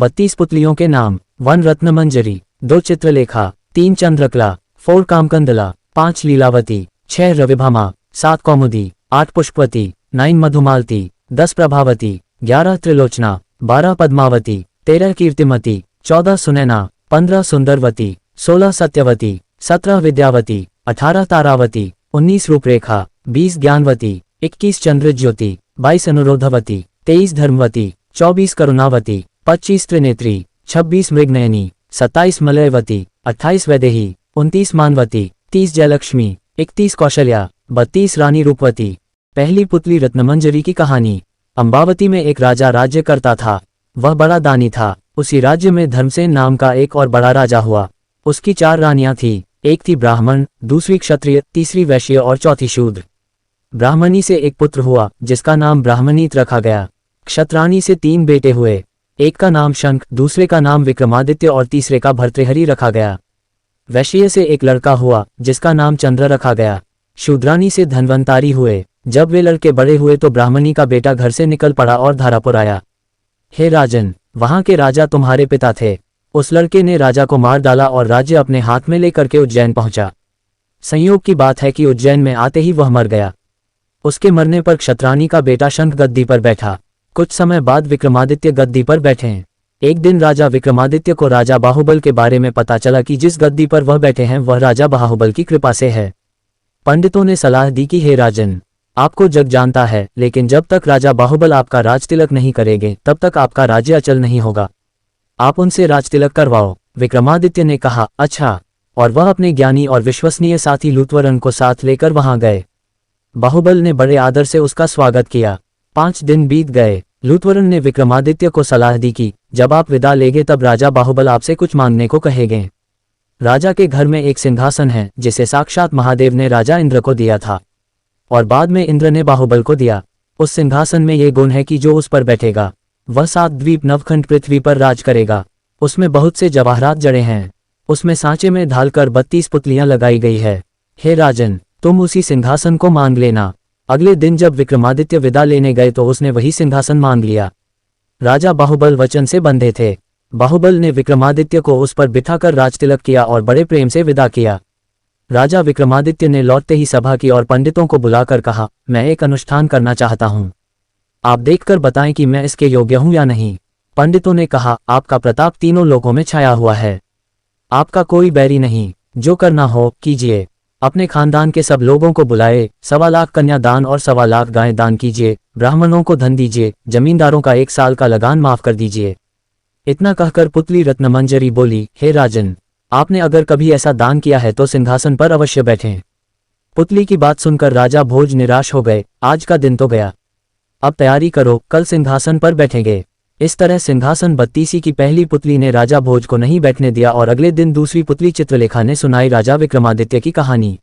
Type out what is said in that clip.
32 पुतलियों के नाम। 1 रत्नमंजरी, 2 चित्रलेखा, 3 चंद्रकला, 4 कामकंदला, 5 लीलावती, 6 रविभामा, 7 कौमुदी, 8 पुष्पवती, 9 मधुमालती, 10 प्रभावती, 11 त्रिलोचना, 12 पद्मावती, 13 कीर्तिमती, 14 सुनैना, 15 सुंदरवती, 16 सत्यवती, 17 विद्यावती, 18 तारावती, 19 रूपरेखा, 20 ज्ञानवती, 21 चंद्रज्योति, 22 अनुरोधवती, 23 धर्मवती, 24 करुणावती, 25 त्रिनेत्री, 26 मृगनयनी, 27 मलयवती, 28 वैदेही, 29 मानवती, 30 जयलक्ष्मी, 31 कौशल्या, 32 रानी रूपवती। पहली पुतली रत्नमंजरी की कहानी। अम्बावती में एक राजा राज्य करता था। वह बड़ा दानी था। उसी राज्य में धर्मसेन नाम का एक और बड़ा राजा हुआ। उसकी 4 रानियां थीं। एक थी ब्राह्मण, दूसरी क्षत्रिय, तीसरी वैश्य और चौथी शूद्र। ब्राह्मणी से एक पुत्र हुआ जिसका नाम ब्राह्मणीत रखा गया। क्षत्राणी से 3 बेटे हुए। एक का नाम शंख, दूसरे का नाम विक्रमादित्य और तीसरे का भर्तृहरि रखा गया। वैश्य से एक लड़का हुआ जिसका नाम चंद्र रखा गया। शूद्राणी से धन्वंतारी हुए। जब वे लड़के बड़े हुए तो ब्राह्मणी का बेटा घर से निकल पड़ा और धारापुर आया। हे राजन, वहां के राजा तुम्हारे पिता थे। उस लड़के ने राजा को मार डाला और राज्य अपने हाथ में लेकर के उज्जैन पहुंचा। संयोग की बात है कि उज्जैन में आते ही वह मर गया। उसके मरने पर क्षत्राणी का बेटा शंख गद्दी पर बैठा। कुछ समय बाद विक्रमादित्य गद्दी पर बैठे। एक दिन राजा विक्रमादित्य को राजा बाहुबल के बारे में पता चला कि जिस गद्दी पर वह बैठे हैं वह राजा बाहुबल की कृपा से है। पंडितों ने सलाह दी कि हे राजन, आपको जग जानता है, लेकिन जब तक राजा बाहुबल आपका राजतिलक नहीं करेंगे तब तक आपका राज्य अचल नहीं होगा। आप उनसे राजतिलक करवाओ। विक्रमादित्य ने कहा, अच्छा, और वह अपने ज्ञानी और विश्वसनीय साथी लूत्वरन को साथ लेकर वहां गए। बाहुबल ने बड़े आदर से उसका स्वागत किया। 5 दिन बीत गए। लूत्वरन ने विक्रमादित्य को सलाह दी कि जब आप विदा लेंगे तब राजा बाहुबल आपसे कुछ मांगने को कहेंगे। राजा के घर में एक सिंहासन है जिसे साक्षात महादेव ने राजा इंद्र को दिया था और बाद में इंद्र ने बाहुबल को दिया। उस सिंहासन में ये गुण है कि जो उस पर बैठेगा वह 7 द्वीप नवखंड पृथ्वी पर राज करेगा। उसमें बहुत से जवाहरात जड़े हैं। उसमें सांचे में ढालकर 32 पुतलियां लगाई गई है। हे राजन, तुम उसी सिंहासन को मांग लेना। अगले दिन जब विक्रमादित्य विदा लेने गए तो उसने वही सिंहासन मांग लिया। राजा बाहुबल वचन से बंधे थे। बाहुबल ने विक्रमादित्य को उस पर बिठाकर राजतिलक किया और बड़े प्रेम से विदा किया। राजा विक्रमादित्य ने लौटते ही सभा की और पंडितों को बुलाकर कहा, मैं एक अनुष्ठान करना चाहता हूँ। आप देखकर बताएं कि मैं इसके योग्य हूँ या नहीं। पंडितों ने कहा, आपका प्रताप तीनों लोकों में छाया हुआ है। आपका कोई बैरी नहीं। जो करना हो कीजिए। अपने खानदान के सब लोगों को बुलाए। 1.25 लाख कन्या दान और 1.25 लाख गायें दान कीजिए। ब्राह्मणों को धन दीजिए। जमींदारों का 1 साल का लगान माफ कर दीजिए। इतना कहकर पुतली रत्नमंजरी बोली, हे राजन, आपने अगर कभी ऐसा दान किया है तो सिंहासन पर अवश्य बैठें। पुतली की बात सुनकर राजा भोज निराश हो गए। आज का दिन तो गया, अब तैयारी करो, कल सिंहासन पर बैठेंगे। इस तरह सिंहासन 32 की पहली पुतली ने राजा भोज को नहीं बैठने दिया और अगले दिन दूसरी पुतली चित्रलेखा ने सुनाई राजा विक्रमादित्य की कहानी।